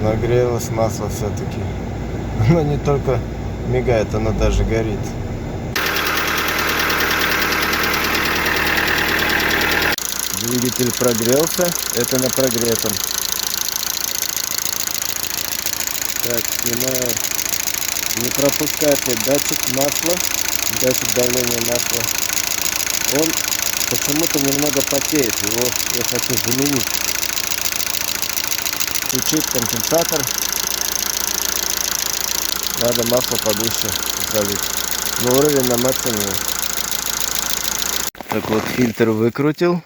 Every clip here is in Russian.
Нагрелось масло все-таки. Оно не только мигает, оно даже горит. Двигатель прогрелся. Это на прогретом. Так, снимаю. Не пропускайте датчик масла. Датчик давления масла. Он почему-то немного потеет. Его я хочу заменить. Включить компенсатор. Надо масло повыше залить. Но уровень на максимуме. Так вот, фильтр выкрутил.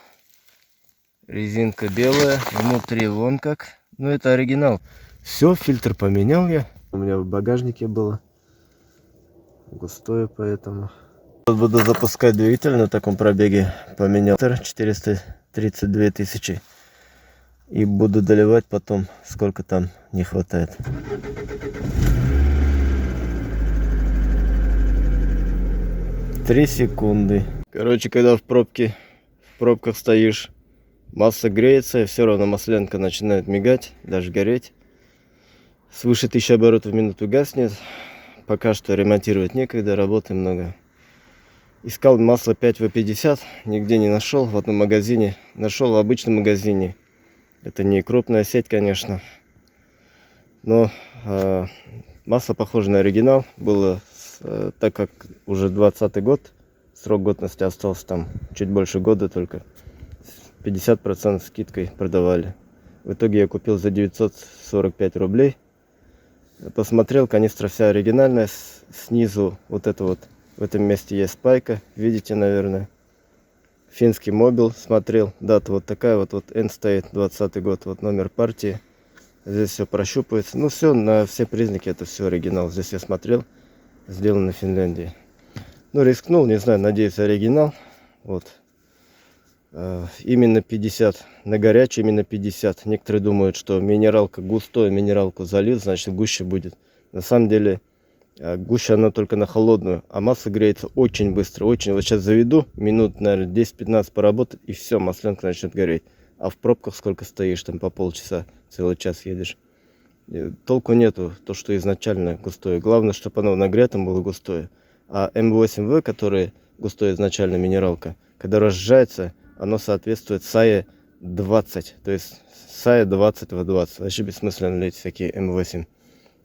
Резинка белая. Внутри вон как. Ну это оригинал. Все, фильтр поменял я. У меня в багажнике было. Густое поэтому. Буду запускать двигатель на таком пробеге. Поменял 432 тысячи. И буду доливать потом, сколько там не хватает. Три секунды. Короче, когда в пробках стоишь, масло греется, и все равно масленка начинает мигать, даже гореть. Свыше 1000 оборотов в минуту гаснет. Пока что ремонтировать некогда, работы много. Искал масло 5В50, нигде не нашел. В одном магазине нашел, в обычном магазине. Это не крупная сеть, конечно. Но масло похоже на оригинал. Было, так как уже 20-й год, срок годности остался там чуть больше года только. 50% скидкой продавали. В итоге я купил за 945 рублей. Посмотрел, канистра вся оригинальная. Снизу вот это вот, в этом месте есть спайка. Видите, наверное. Финский мобил смотрел. Дата вот такая вот. Вот N стоит, 20-й год. Вот номер партии. Здесь все прощупывается. Ну все, на все признаки это все оригинал. Здесь я смотрел. Сделано в Финляндии. Ну рискнул, не знаю, надеюсь оригинал. Вот. Именно 50. На горячий именно 50. Некоторые думают, что минералка густой, минералку залил, значит гуще будет. На самом деле гуще она только на холодную. А масло греется очень быстро. Очень. Вот сейчас заведу, минут, наверное, 10-15 поработать, и все, масленка начнет гореть. А в пробках сколько стоишь, там по полчаса, целый час едешь. Толку нету, то, что изначально густое. Главное, чтобы оно нагретом было густое. А М8В, который густой изначально минералка, когда разжижается, оно соответствует САЕ 20. То есть САЕ 20 в 20. Вообще бессмысленно лить всякие М8.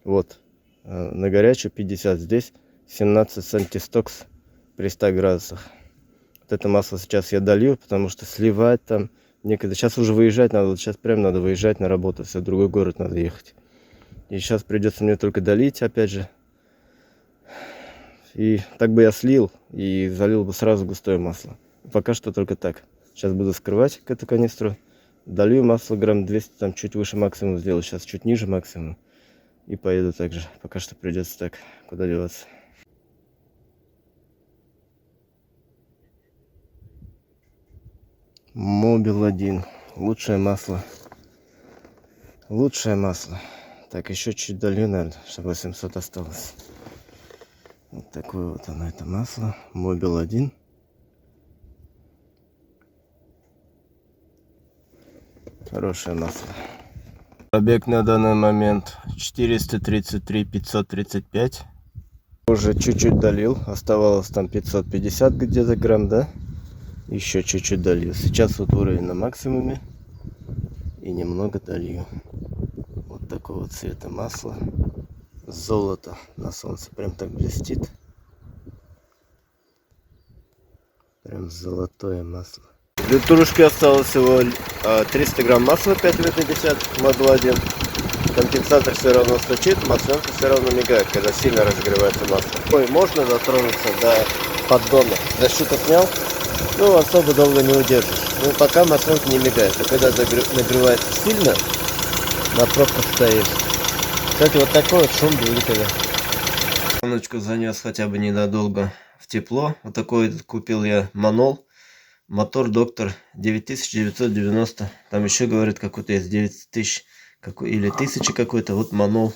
Вот. На горячую 50. Здесь 17 сантистокс при 100 градусах. Вот это масло сейчас я долью, потому что сливать там некогда. Сейчас уже выезжать надо. Вот сейчас прям надо выезжать на работу. Все, в другой город надо ехать. И сейчас придется мне только долить, опять же. И так бы я слил и залил бы сразу густое масло. Пока что только так. Сейчас буду скрывать эту канистру. Долью масло грамм 200, там чуть выше максимум сделаю. Сейчас чуть ниже максимум. И поеду так же. Пока что придется так. Куда деваться. Мобил 1. Лучшее масло. Лучшее масло. Так, еще чуть долью, наверное, чтобы 800 осталось. Вот такое вот оно, это масло. Мобил 1. Хорошее масло. Пробег на данный момент 433 535. Уже чуть-чуть долил. Оставалось там 550 где-то грамм, да? Еще чуть-чуть долил. Сейчас вот уровень на максимуме. И немного долью. Вот такого цвета масло. Золото на солнце. Прям так блестит. Прям золотое масло. Для турушки осталось всего 300 грамм масла 5В50 Model 1. Компенсатор все равно стучит, масленка все равно мигает, когда сильно разогревается масло. Ой, можно дотронуться до поддона. Защиту снял, ну особо долго не удержишь. Ну пока масленка не мигает. А когда нагревается сильно, на пробках стоишь. Кстати, вот такой вот шум двигателя. Сонечку занес хотя бы ненадолго в тепло. Вот такой купил я Манол. Мотор Доктор 9990. Там еще говорит какой-то есть 9000 или 1000 какой-то. Вот Манол.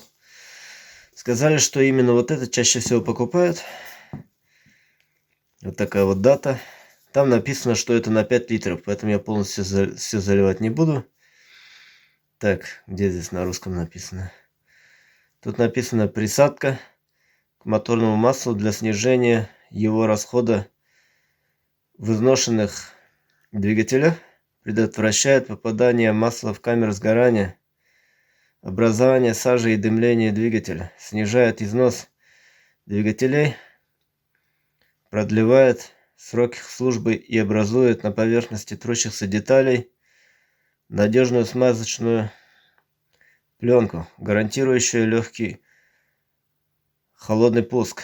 Сказали, что именно вот это чаще всего покупают. Вот такая вот дата. Там написано, что это на 5 литров. Поэтому я полностью все заливать не буду. Так, где здесь на русском написано? Тут написано присадка к моторному маслу для снижения его расхода в изношенных двигателях, предотвращает попадание масла в камеру сгорания, образование сажи и дымление двигателя, снижает износ двигателей, продлевает срок их службы и образует на поверхности трущихся деталей надежную смазочную пленку, гарантирующую легкий холодный пуск.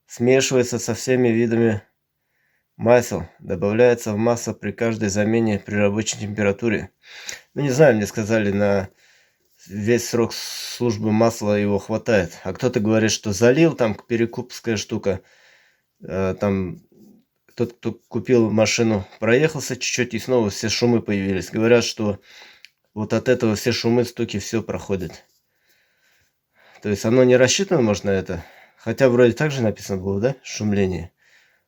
Смешивается со всеми видами масел, добавляется в масло при каждой замене при рабочей температуре. Ну, не знаю, мне сказали, на весь срок службы масла его хватает. А кто-то говорит, что залил, там перекупская штука. Там тот, кто купил машину, проехался чуть-чуть, и снова все шумы появились. Говорят, что вот от этого все шумы, стуки, все проходит. То есть оно не рассчитано, может, на это. Хотя вроде так же написано было, да? Шумление,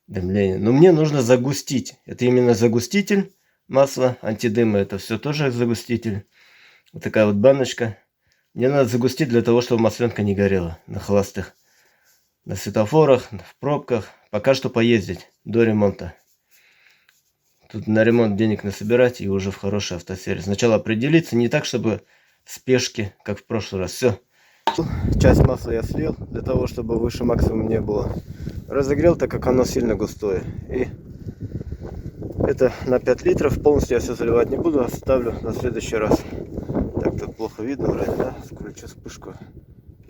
дымление. Но мне нужно загустить. Это именно загуститель масла, антидыма. Это все тоже загуститель. Вот такая вот баночка. Мне надо загустить для того, чтобы масленка не горела на холостых. На светофорах, в пробках. Пока что поездить до ремонта. Тут на ремонт денег насобирать и уже в хороший автосервис. Сначала определиться, не так, чтобы в спешке, как в прошлый раз. Все. Часть масла я слил, для того, чтобы выше максимум не было. Разогрел, так как оно сильно густое. И это на 5 литров. Полностью я все заливать не буду, оставлю на следующий раз. Так, тут плохо видно вроде, да? Включу вспышку,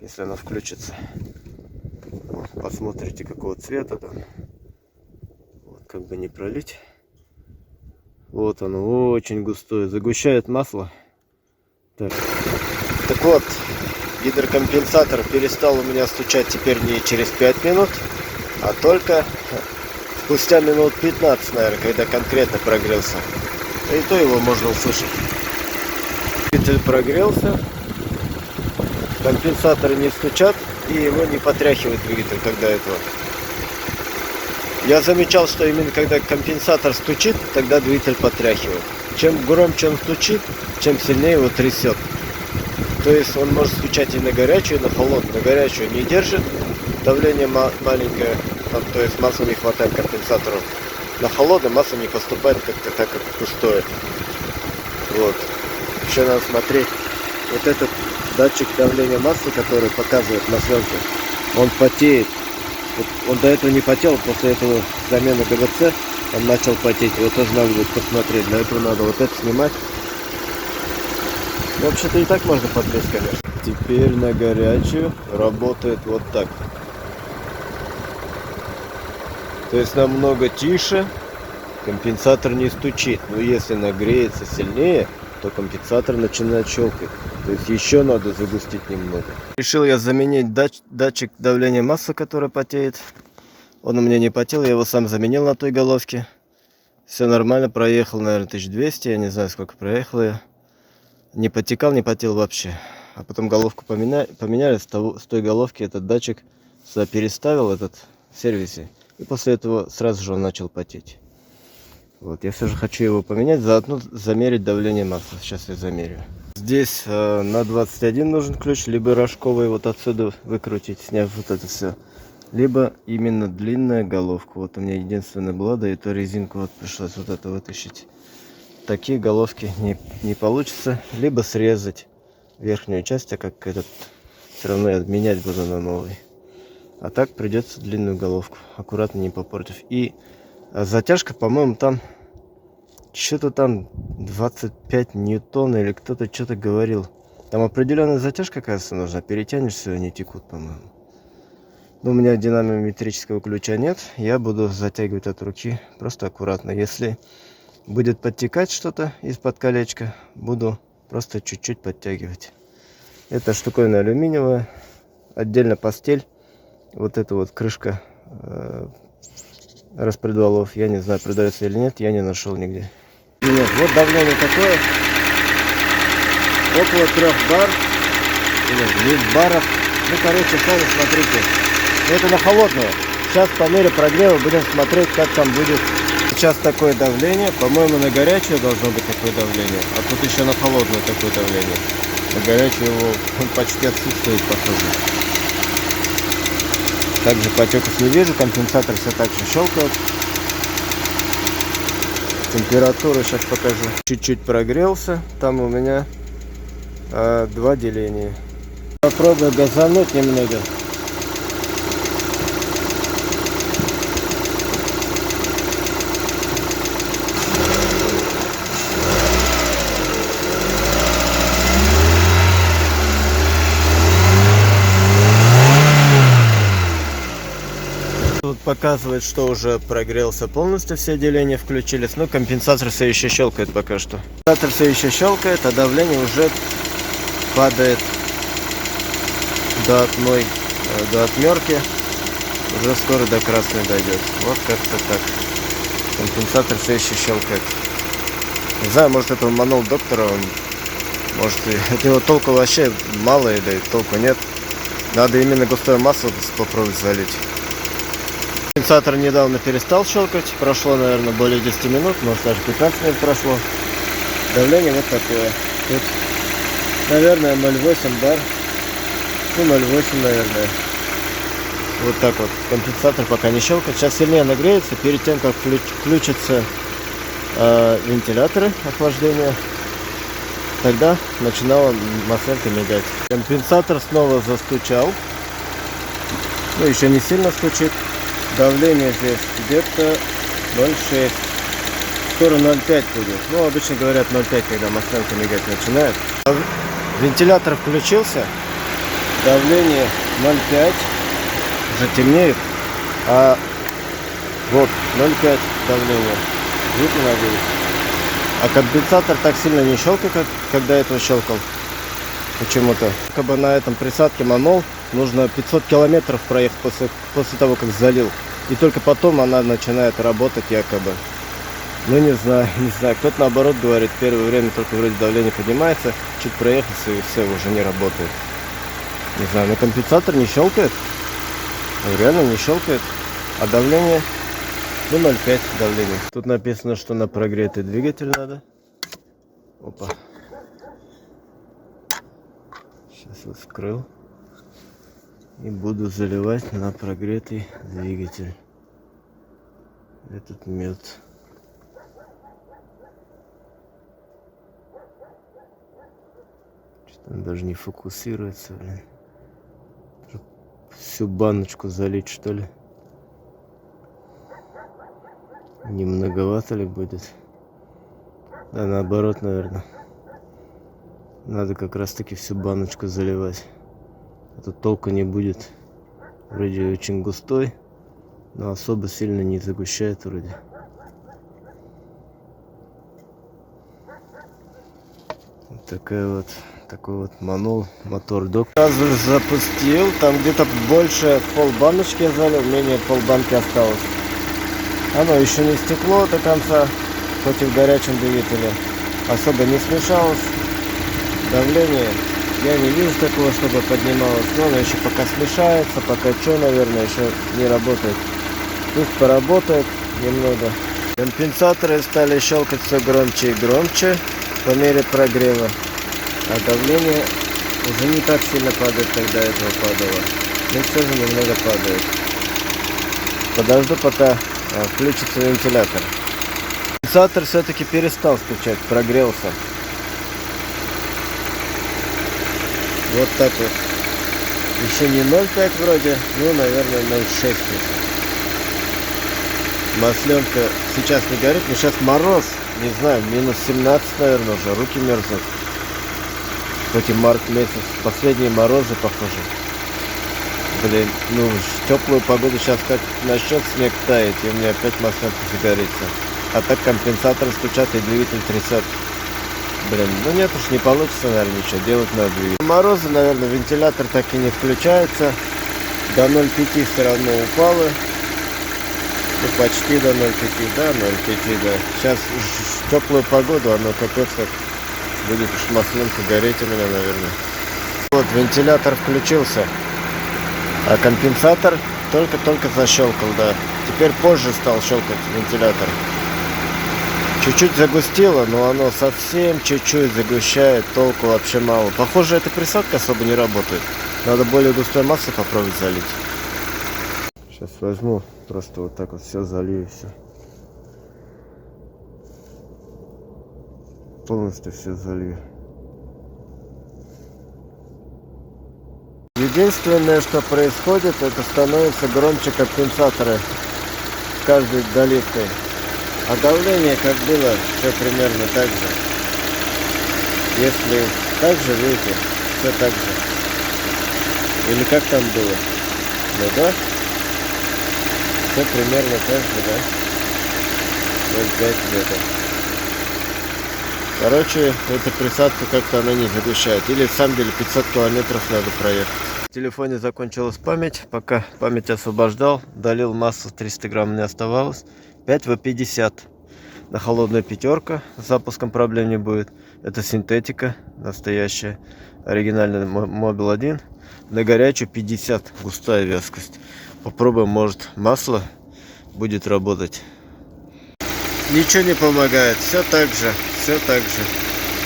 если она включится. Вот, посмотрите, какого цвета там. Вот, как бы не пролить. Вот оно, очень густое. Загущает масло. Так вот. Гидрокомпенсатор перестал у меня стучать теперь не через 5 минут, а только спустя минут 15, наверное, когда конкретно прогрелся. И то его можно услышать. Двигатель прогрелся, компенсаторы не стучат и его не потряхивает двигатель, когда этого. Я замечал, что именно когда компенсатор стучит, тогда двигатель потряхивает. Чем громче он стучит, чем сильнее его трясет. То есть он может стучать и на горячую, и на холодную. На горячую не держит, давление маленькое, там, то есть масла не хватает компенсатору. На холодную масло не поступает как-то так, как пустое. Вот. Еще надо смотреть. Вот этот датчик давления масла, который показывает масленку, он потеет. Вот он до этого не потел, после этого замены ГВЦ он начал потеть. Его тоже надо будет посмотреть. Для этого надо вот это снимать. Вообще-то и так можно подлезть, конечно. Теперь на горячую работает вот так. То есть намного тише, компенсатор не стучит. Но если нагреется сильнее, то компенсатор начинает щелкать. То есть еще надо загустить немного. Решил я заменить датчик давления масла, который потеет. Он у меня не потел, я его сам заменил на той головке. Все нормально, проехал, наверное, 1200, я не знаю, сколько проехал я. Не потекал, не потел вообще. А потом головку поменяли, с той головки этот датчик сюда переставил, этот в сервисе. И после этого сразу же он начал потеть. Вот, я все же хочу его поменять, заодно замерить давление масла. Сейчас я замерю. Здесь на 21 нужен ключ, либо рожковый вот отсюда выкрутить, сняв вот это все. Либо именно длинная головка. Вот у меня единственная была, да и то резинку вот пришлось вот это вытащить. Такие головки не получится. Либо срезать верхнюю часть, а как этот все равно я менять буду на новый. А так придется длинную головку, аккуратно не попортив. И затяжка, по-моему, там что-то там 25 ньютон, или кто-то что-то говорил. Там определенная затяжка, кажется, нужна. Перетянешь, все, они текут, по-моему. Но у меня динамометрического ключа нет. Я буду затягивать от руки просто аккуратно. Если будет подтекать что-то из-под колечка, буду просто чуть-чуть подтягивать. Это штуковина алюминиевая. Отдельно постель. Вот эта вот крышка распредвалов. Я не знаю, продается или нет. Я не нашел нигде. Нет, вот давление такое. Около 3 бар. Или 2 баров. Ну, короче, сами смотрите. Это на холодную. Сейчас по мере прогрева будем смотреть, как там будет сейчас такое давление. По-моему, на горячее должно быть такое давление. А тут еще на холодное такое давление. На горячее его почти отсутствует, похоже. Также потеков не вижу. Компенсатор все так же щелкает. Температуру сейчас покажу. Чуть-чуть прогрелся. Там у меня 2 деления. Попробую газануть немного. Тут показывает, что уже прогрелся полностью, все деления включились, но компенсатор все еще щелкает пока что. Компенсатор все еще щелкает, а давление уже падает до отмерки. Уже скоро до красной дойдет. Вот как-то так. Компенсатор все еще щелкает. Не знаю, может это манул доктора, может от него толку вообще мало, да и толку нет. Надо именно густое масло попробовать залить. Компенсатор недавно перестал щелкать, прошло, наверное, более 10 минут, может даже 15 минут прошло. Давление вот такое. Тут, наверное, 0,8 бар. Ну, 0,8, наверное. Вот так вот. Компенсатор пока не щелкает. Сейчас сильнее нагреется, перед тем, как включатся вентиляторы охлаждения. Тогда начинала масленка мигать. Компенсатор снова застучал. Ну, еще не сильно стучит. Давление здесь где-то 0,6. Скоро 0,5 будет. Ну, обычно говорят 0,5, когда масленка мигать начинает. Вентилятор включился. Давление 0,5. Уже темнеет. А вот 0,5 давление. Видно, надеюсь. А компенсатор так сильно не щелкает, как когда этого щелкал. Почему-то. Как бы на этом присадке манол нужно 500 километров проехать после того, как залил. И только потом она начинает работать якобы. Ну не знаю. Кто-то наоборот говорит, первое время только вроде давление поднимается, чуть проехался и все, уже не работает. Не знаю, но компенсатор не щелкает. Реально не щелкает. А давление, ну 0,5 давление. Тут написано, что на прогретый двигатель надо. Опа. Сейчас вот вскрыл. И буду заливать на прогретый двигатель этот мед. Что-то он даже не фокусируется, блин. Всю баночку залить, что ли? Не многовато ли будет? Да, наоборот, наверное. Надо как раз таки всю баночку заливать. А то толку не будет. Вроде очень густой, но особо сильно не загущает вроде. Вот такой вот манол, мотор док. Сразу запустил, там где-то больше полбаночки я залил, менее полбанки осталось. Оно еще не стекло до конца, хоть и в горячем двигателе. Особо не смешалось. Давление я не вижу такого, чтобы поднималось. Но оно еще пока смешается, пока что, наверное, еще не работает. Пусть поработает немного. Компенсаторы стали щелкать все громче и громче по мере прогрева. А давление уже не так сильно падает, как до этого падало. Но все же немного падает. Подожду, пока включится вентилятор. Компенсатор все-таки перестал стучать, прогрелся. Вот так вот. Еще не 0,5 вроде, ну, наверное, 0,6. Масленка сейчас не горит, но сейчас мороз, не знаю, минус 17, наверное, уже, руки мерзнут. Хоть и март месяц, последние морозы, похоже. Блин, ну, в теплую погоду сейчас как начнет снег таять, и у меня опять масленка загорится. А так компенсатор стучат и двигатель трясет. Блин, ну нет уж, не получится, наверное, ничего делать на двигатель. Морозы, наверное, вентилятор так и не включается. До 0,5 все равно упало. Ну, почти до 0,5, да, 0,5, да. Сейчас в теплую погоду, оно капец как будет уж масленка гореть у меня, наверное. Вот, вентилятор включился. А компенсатор только-только защелкал, да. Теперь позже стал щелкать вентилятор. Чуть-чуть загустило, но оно совсем чуть-чуть загущает, толку вообще мало. Похоже, эта присадка особо не работает. Надо более густой массой попробовать залить. Сейчас возьму, просто вот так вот все залью, все. Полностью все залью. Единственное, что происходит, это становится громче компенсаторы каждой доливкой. А давление как было, все примерно так же. Если так же, видите, все так же. Или как там было? Ну да. Все примерно так же, да. 0,5 где-то. Короче, эта присадка как-то она не загущает. Или в самом деле 500 километров надо проехать. В телефоне закончилась память. Пока память освобождал, долил массу, 300 грамм не оставалось. 5В50. На холодная пятерка. С запуском проблем не будет. Это синтетика. Настоящая. Оригинальный Mobil 1. На горячую 50. Густая вязкость. Попробуем, может масло будет работать. Ничего не помогает. Все так же. Все так же.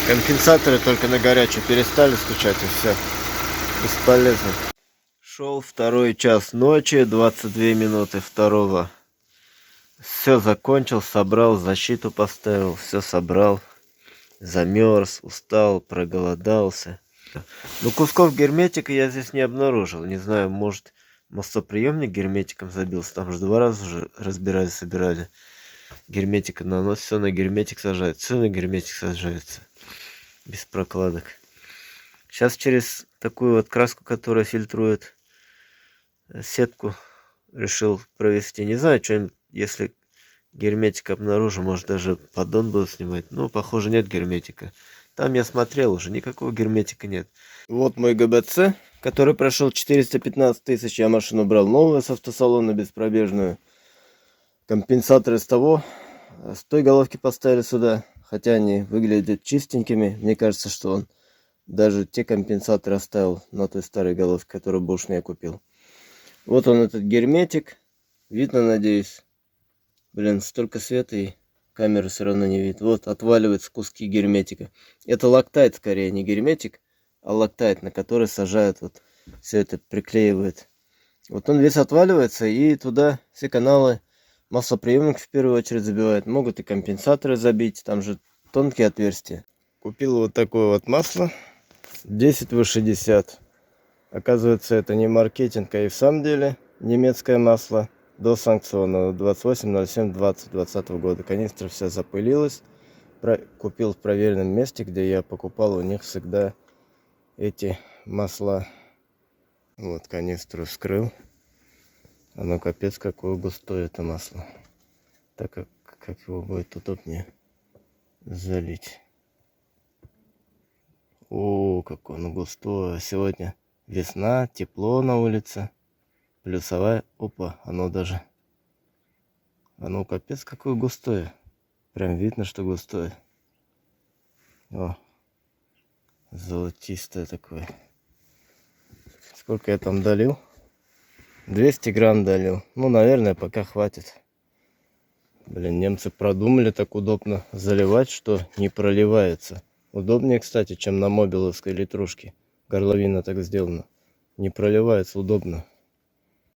Компенсаторы только на горячую перестали стучать, и все. Бесполезно. Шел 2 час ночи, 22 минуты 2. Все закончил, собрал, защиту поставил, все собрал. Замерз, устал, проголодался. Но кусков герметика я здесь не обнаружил. Не знаю, может мостоприемник герметиком забился. Там же 2 раза уже разбирали, собирали. Герметика наносит, все на герметик сажается. Все на герметик сажается. Без прокладок. Сейчас через такую вот краску, которая фильтрует, сетку решил провести. Не знаю, что, если герметик обнаружу, может даже поддон буду снимать. Но похоже нет герметика. Там я смотрел уже, никакого герметика нет. Вот мой ГБЦ, который прошел 415 тысяч. Я машину брал новую с автосалона, беспробежную. Компенсаторы с той головки поставили сюда. Хотя они выглядят чистенькими. Мне кажется, что он даже те компенсаторы оставил на той старой головке, которую Bosch мне купил. Вот он, этот герметик. Видно, надеюсь. Блин, столько света и камеры все равно не видит. Вот, отваливаются куски герметика. Это лактайт скорее, не герметик, а лактайт, на который сажают, вот все это приклеивают. Вот он весь отваливается, и туда все каналы маслоприемник в первую очередь забивают. Могут и компенсаторы забить, там же тонкие отверстия. Купил вот такое вот масло. 10В60. Оказывается, это не маркетинг, а и в самом деле немецкое масло. До санкционного 28.07.2020 года. Канистра вся запылилась. Купил в проверенном месте, где я покупал у них всегда эти масла. Вот канистру вскрыл. Оно капец какое густое это масло. Так как его будет удобнее залить. О, какое оно густое. Сегодня весна, тепло на улице. Плюсовая. Опа, оно капец какое густое. Прям видно, что густое. О, золотистое такое. Сколько я там долил? 200 грамм долил. Ну, наверное, пока хватит. Блин, немцы продумали так удобно заливать, что не проливается. Удобнее, кстати, чем на мобиловской литрушке. Горловина так сделана. Не проливается, удобно.